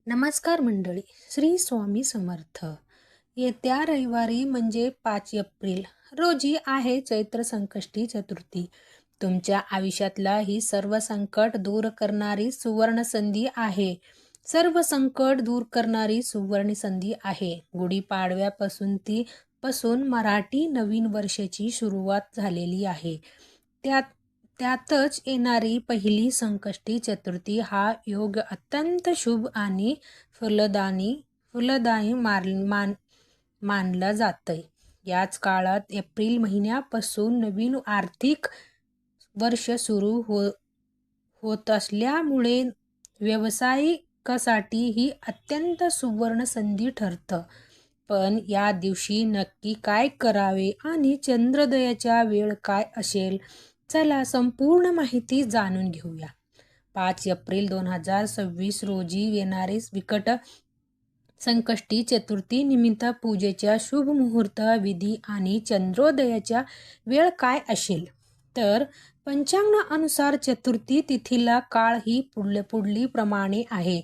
नमस्कार मंडळी. श्री स्वामी समर्थ. येत्या रविवारी म्हणजे 5 एप्रिल रोजी आहे चैत्र संकष्टी चतुर्थी. तुमच्या आयुष्यातला ही सर्व संकट दूर करणारी सुवर्ण संधी आहे. सर्व संकट दूर करणारी सुवर्ण संधी आहे. गुढीपाडव्यापासून मराठी नवीन वर्षाची सुरुवात झालेली आहे. त्यातच येणारी पहिली संकष्टी चतुर्थी हा योग अत्यंत शुभ आणि फलदायी मानला जातोय. याच काळात एप्रिल महिन्यापासून नवीन आर्थिक वर्ष सुरू होत असल्यामुळे व्यावसायिकासाठी ही अत्यंत सुवर्ण संधी ठरतं. पण या दिवशी नक्की काय करावे आणि चंद्रोदयाचा वेळ काय असेल, चला संपूर्ण माहिती जाणून घेऊया. 5 एप्रिल 2026 रोजी येणारे विकट संकष्टी चतुर्थी निमित्त पूजेच्या शुभ मुहूर्त विधी आणि चंद्रोदयाचा वेळ काय असेल, तर पंचांग अनुसार चतुर्थी तिथीला काळ ही पुढली प्रमाणे आहे.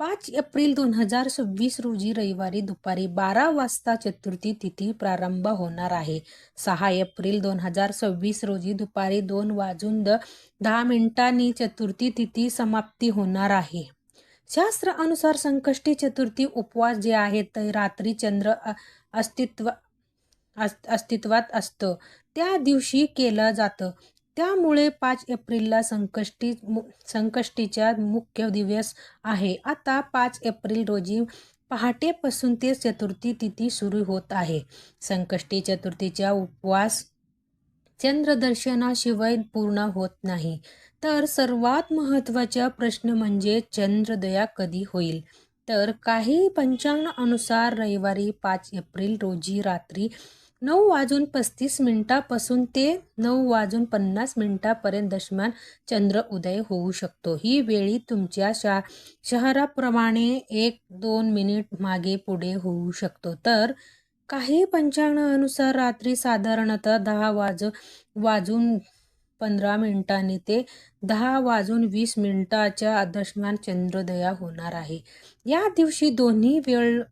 5 एप्रिल 2026 रोजी रविवारी दुपारी 12 वाजता चतुर्थी तिथी प्रारंभ होणार आहे. 6 एप्रिल 2026 रोजी दुपारी 2:10 चतुर्थी तिथी समाप्ती होणार आहे. शास्त्र अनुसार संकष्टी चतुर्थी उपवास जे आहेत ते रात्री चंद्र अस्तित्वात असतं त्या दिवशी केलं जातं. त्यामुळे 5 एप्रिलला संकष्टीचा मुख्य दिवस आहे. आता 5 एप्रिल रोजी पहाटेपासून ते चतुर्थी तिथी सुरू होत आहे. संकष्टी चतुर्थीचा उपवास चंद्रदर्शनाशिवाय पूर्ण होत नाही. तर सर्वात महत्त्वाचा प्रश्न म्हणजे चंद्रोदय कधी होईल. तर काही पंचांग अनुसार रविवारी 5 एप्रिल रोजी रात्री 9:35 पासून ते 9:50 दरम्यान चंद्र उदय होऊ शकतो. ही वेळी तुमच्या शहराप्रमाणे 1-2 मिनिट मागे पुढे होऊ शकतो. तर काही पंचांग अनुसार रात्री साधारणतः 10:15 ते 10:20 दरम्यान चंद्रोदय होणार आहे. या दिवशी दोन्ही वेळ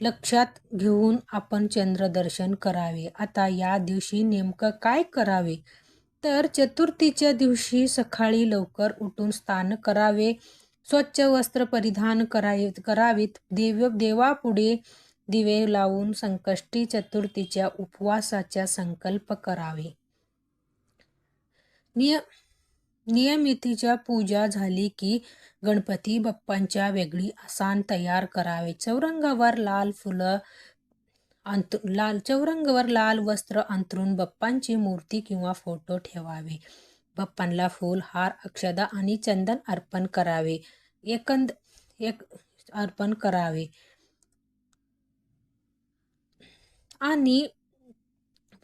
लक्षात घेऊन आपण चंद्रदर्शन करावे. आता या दिवशी नेमकं काय करावे, तर चतुर्थीच्या दिवशी सकाळी लवकर उठून स्नान करावे, स्वच्छ वस्त्र परिधान करावीत, देवापुढे दिवे लावून संकष्टी चतुर्थीच्या उपवासाचा संकल्प करावे. नियमितीच्या पूजा झाली की गणपती बाप्पांच्या वेगळी आसन तयार करावे. चौरंगावर लाल वस्त्र अंथरून बाप्पांची मूर्ती किंवा फोटो ठेवावे. बाप्पांना फूल, हार, अक्षदा आणि चंदन अर्पण करावे. आणि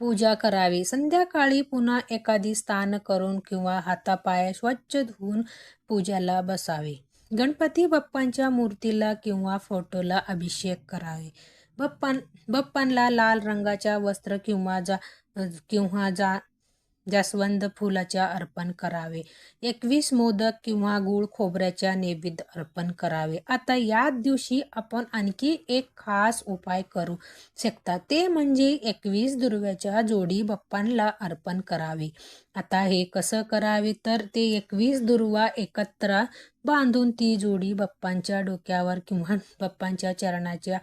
पूजा करावी. संध्याकाळी पुन्हा एखादी स्नान करून किंवा हातापाय स्वच्छ धुवून पूजेला बसावे. गणपती बाप्पांच्या मूर्तीला किंवा फोटोला अभिषेक करावे. बाप्पांना लाल रंगाच्या वस्त्र किंवा जास्वंद फुलाच्या अर्पण करावे. 21 मोदक किंवा गूळ खोबऱ्याच्या नैवेद्य अर्पण करावे. आता या दिवशी आपण आणखी एक खास उपाय करू शकता, ते म्हणजे 21 दुर्व्याच्या जोडी बाप्पांना अर्पण करावी. आता हे कसं करावे, तर ते 21 दुर्वा एकत्र बांधून ती जोडी बाप्पांच्या डोक्यावर किंवा बाप्पांच्या चरणाच्या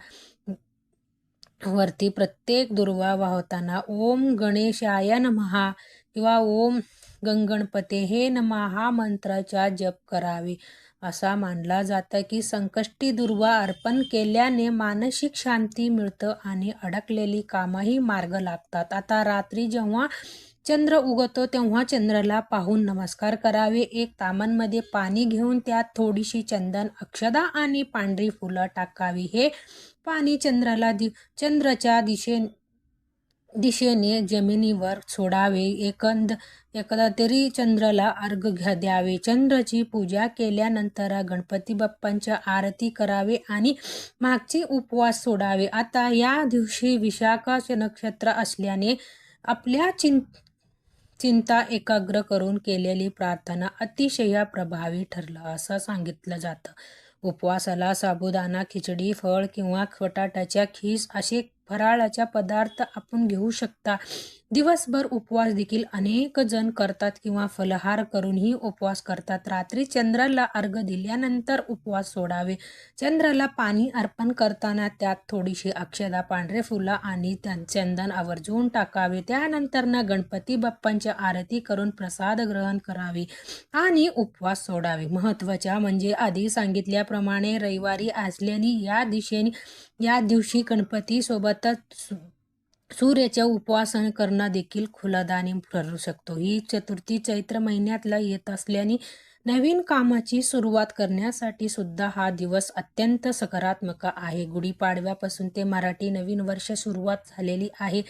वरती प्रत्येक दुर्वा वाहताना ओम गणेशाय नमः किंवा ओम गणपते हे नमः हा मंत्राचा जप करावे. असा मानला जातं की संकष्टी दुर्वा अर्पण केल्याने मानसिक शांती मिळतं आणि अडकलेली कामही मार्ग लागतात. आता रात्री जेव्हा चंद्र उगवतो तेव्हा चंद्राला पाहून नमस्कार करावे. एक तामांमध्ये पाणी घेऊन त्यात थोडीशी चंदन, अक्षदा आणि पांढरी फुलं टाकावी. हे पाणी चंद्राच्या दिशेने जमिनीवर सोडावे. एकदा तरी चंद्राला अर्घ्य द्यावे. चंद्राची पूजा केल्यानंतर गणपती बाप्पांच्या आरती करावे आणि मागचे उपवास सोडावे. आता या दिवशी विशाख नक्षत्र असल्याने आपल्या चिंता एकाग्र करून केलेली प्रार्थना अतिशय प्रभावी ठरलं असं सांगितलं जातं. उपवासाला साबुदाणा खिचडी, फळ किंवा बटाट्याच्या खीस असे फराळाच्या पदार्थ आपण घेऊ शकता. दिवसभर उपवास देखील अनेक जण करतात किंवा फलाहार करूनही उपवास करतात. रात्री चंद्राला अर्घ्य दिल्यानंतर उपवास सोडावे. चंद्राला पाणी अर्पण करताना त्यात थोडीशी अक्षता, पांढरे फुलं आणि चंदन आवर्जून टाकावे. त्यानंतर गणपती बाप्पांची आरती करून प्रसाद ग्रहण करावे आणि उपवास सोडावे. महत्त्वाच्या म्हणजे आधी सांगितल्याप्रमाणे रविवारी असल्याने या दिवशी गणपती सोबतच सूर्याच्या उपवासन करणं देखील फलदायी ठरू शकतो. ही चतुर्थी चैत्र महिन्यातला येत असल्याने नवीन कामाची सुरुवात करण्यासाठी सुद्धा हा दिवस अत्यंत सकारात्मक आहे. गुढीपाडव्यापासून ते मराठी नवीन वर्ष सुरुवात झालेली आहे.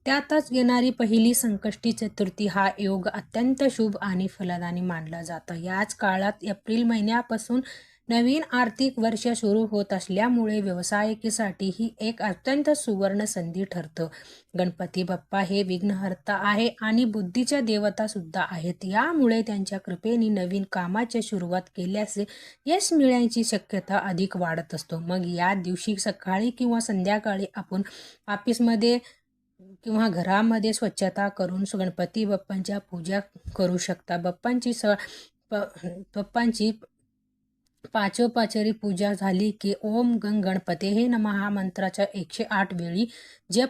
त्यातच येणारी पहिली संकष्टी चतुर्थी हा योग अत्यंत शुभ आणि फलदायी मानला जातो. याच काळात एप्रिल महिन्यापासून नवीन आर्थिक वर्ष सुरू होत असल्यामुळे व्यावसायिकांसाठी ही एक अत्यंत सुवर्ण संधी ठरतं. गणपती बाप्पा हे विघ्नहर्ता आहे आणि बुद्धीच्या देवता सुद्धा आहेत. यामुळे त्यांच्या कृपेने नवीन कामाची सुरुवात केल्यास यश मिळण्याची शक्यता अधिक वाढत असतो. मग या दिवशी सकाळी किंवा संध्याकाळी आपण ऑफिसमध्ये किंवा घरामध्ये स्वच्छता करून गणपती बाप्पांच्या पूजा करू शकता. बाप्पांची पाचोपाचरी पूजा झाली की ओम गंग गणपते हे नमः मंत्राच्या 108 वेळी जप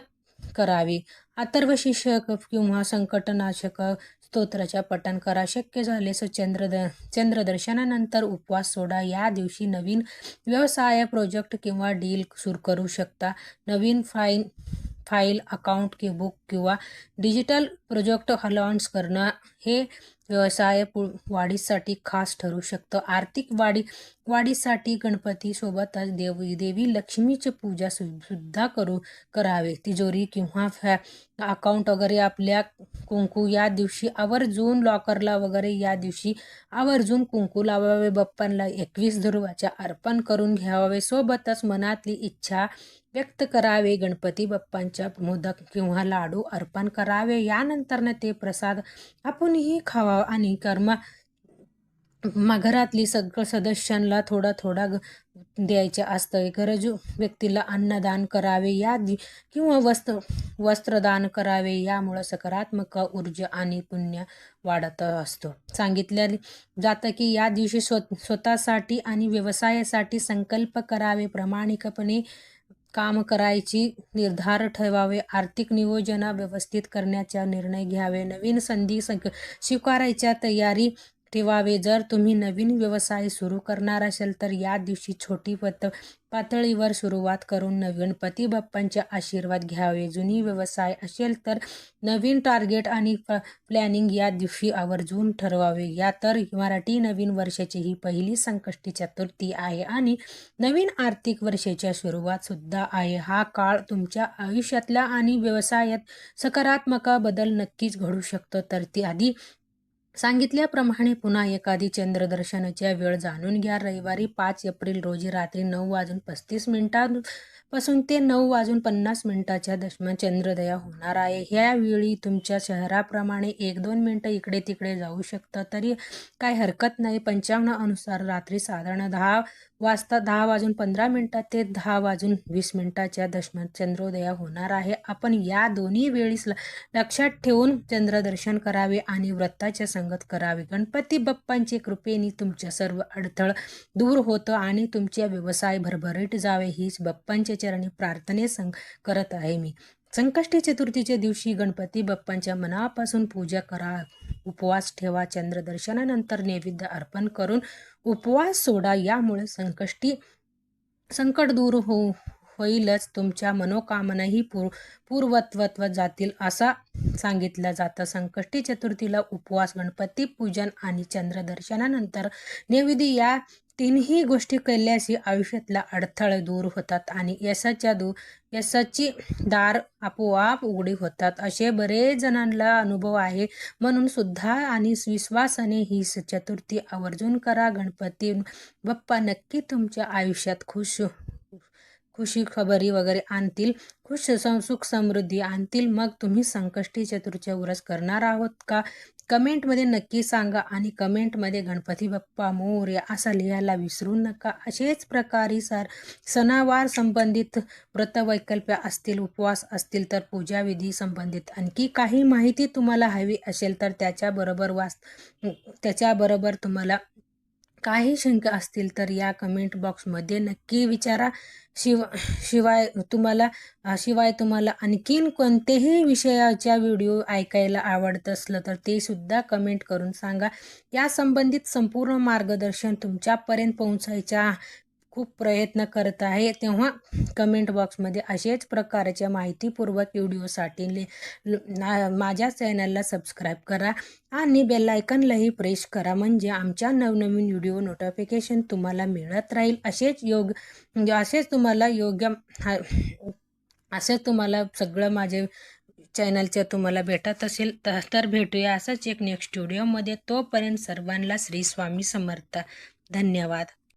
करावे. अथर्वशीर्षक किंवा संकटनाशक स्तोत्राच्या पठण करा. शक्य झाल्यास चंद्रदर्शनानंतर उपवास सोडा. या दिवशी नवीन व्यवसाय, प्रोजेक्ट किंवा डील सुरू करू शकता. नवीन फाईल अकाउंट बुक किंवा डिजिटल प्रोजेक्ट लॉन्च करणं हे व्यवसाय वाढीसाठी खास ठरू शकतं. आर्थिक वाढीसाठी गणपती सोबतच देवी लक्ष्मीची पूजा सुद्धा करावे. तिजोरी किंवा अकाउंट वगैरे आपल्या कुंकू या दिवशी आवर्जून लॉकरला वगैरे या दिवशी आवर्जून कुंकू लावावे. बाप्पांना 21 दुर्वाच्या अर्पण करून घ्यावे. सोबतच मनातली इच्छा व्यक्त करावे. गणपती बाप्पांच्या मोदक किंवा लाडू अर्पण करावे. यानंतर ते प्रसाद आपणही खावा आणि घरातली सगळ्या सदस्यांना थोडा द्यायचे असतं. गरजू व्यक्तीला अन्नदान करावे किंवा वस्त्रदान करावे. यामुळे सकारात्मक ऊर्जा आणि पुण्य वाढत असतो. सांगितलं जातं की या दिवशी स्वतःसाठी आणि व्यवसायासाठी संकल्प करावे. प्रामाणिकपणे काम करायची निर्धार ठेवावे. आर्थिक नियोजन व्यवस्थित करण्याचा निर्णय घ्यावे. नवीन संधी स्वीकारायच्या तयारी ठेवावे. जर तुम्ही नवीन व्यवसाय सुरू करणार असेल तर या दिवशी छोटी पातळीवर सुरुवात करून गणपती बाप्पांचे आशीर्वाद घ्यावे. जुनी व्यवसाय असेल तर नवीन टार्गेट आणि प्लॅनिंग या दिवशी आवर्जून ठरवावे. या तर मराठी नवीन वर्षाची ही पहिली संकष्टी चतुर्थी आहे आणि नवीन आर्थिक वर्षाची सुरुवात सुद्धा आहे. हा काळ तुमच्या आयुष्यातला आणि व्यवसायात सकारात्मक बदल नक्कीच घडू शकतो. तर ती आधी सांगितल्याप्रमाणे पुन्हा एखादी चंद्रदर्शनाच्या वेळ जाणून घ्या. रविवारी 5 एप्रिल रोजी रात्री 9:35 पासून ते 9:50 दरम्यान चंद्रोदय होणार आहे. ह्यावेळी तुमच्या शहराप्रमाणे 1-2 मिनिटं इकडे तिकडे जाऊ शकतं तरी काय हरकत नाही. पंचांग अनुसार रात्री साधारण 10:15 ते 10:20 दरम्यान चंद्रोदय होणार आहे. आपण या दोन्ही वेळी लक्षात ठेवून चंद्रदर्शन करावे आणि व्रताचे संगत करावे. गणपती बाप्पांच्या कृपेने तुमच्या सर्व अडथळ दूर होतं आणि तुमच्या व्यवसाय भरभरीत जावे हीच बाप्पांच्या चरणी प्रार्थने करत आहे मी. संकष्टी चतुर्थीच्या दिवशी गणपती बाप्पांच्या मनापासून पूजा करा. उपवास ठेवा. चंद्रदर्शनानंतर नैवेद्य अर्पण करून उपवास सोडा. यामुळे संकट दूर होईलच, तुमच्या मनोकामनाही पूर्ववत जातील असं सांगितलं जातं. संकष्टी चतुर्थीला उपवास, गणपती पूजन आणि चंद्रदर्शनानंतर नैवेद्य या तीनही गोष्टी केल्यास आयुष्यातला अडथळे दूर होतात आणि यशाची दार आपोआप उघडी होतात असे बरेच जणांना अनुभव आहे. म्हणून सुद्धा आणि विश्वासाने ही चतुर्थी आवर्जून करा. गणपती बाप्पा नक्की तुमच्या आयुष्यात खुश खुशी खबरी वगैरे आणतील, सुख समृद्धी आणतील. मग तुम्ही संकष्टी चतुर्थीचा उपास करणार आहोत का? कमेंटमध्ये नक्की सांगा आणि कमेंटमध्ये गणपती बाप्पा मोरया असं लिहायला विसरू नका. असेच प्रकारे सणावार संबंधित व्रतवैकल्प्य असतील, उपवास असतील, तर पूजाविधी संबंधित आणखी काही माहिती तुम्हाला हवी असेल तर त्याच्याबरोबर तुम्हाला काही शंका असतील तर या कमेंट बॉक्समध्ये नक्की विचारा. शिवाय तुम्हाला आणखीन कोणतेही विषयाच्या व्हिडिओ ऐकायला आवडत असलं तर ते सुद्धा कमेंट करून सांगा. या संबंधित संपूर्ण मार्गदर्शन तुमच्यापर्यंत पोहोचायचा खूप प्रयत्न करत आहे. तेव्हा कमेंट बॉक्समध्ये असेच प्रकारच्या माहितीपूर्वक व्हिडिओसाठी माझ्या चॅनलला सबस्क्राईब करा आणि बेल आयकॉनलाही प्रेस करा, म्हणजे आमच्या नवनवीन व्हिडिओ नोटिफिकेशन तुम्हाला मिळत राहील. असेच तुम्हाला सगळं माझे चॅनलच्या तुम्हाला भेटत असेल तर भेटूया असंच एक नेक्स्ट व्हिडिओमध्ये. तोपर्यंत सर्वांना श्री स्वामी समर्थ. धन्यवाद.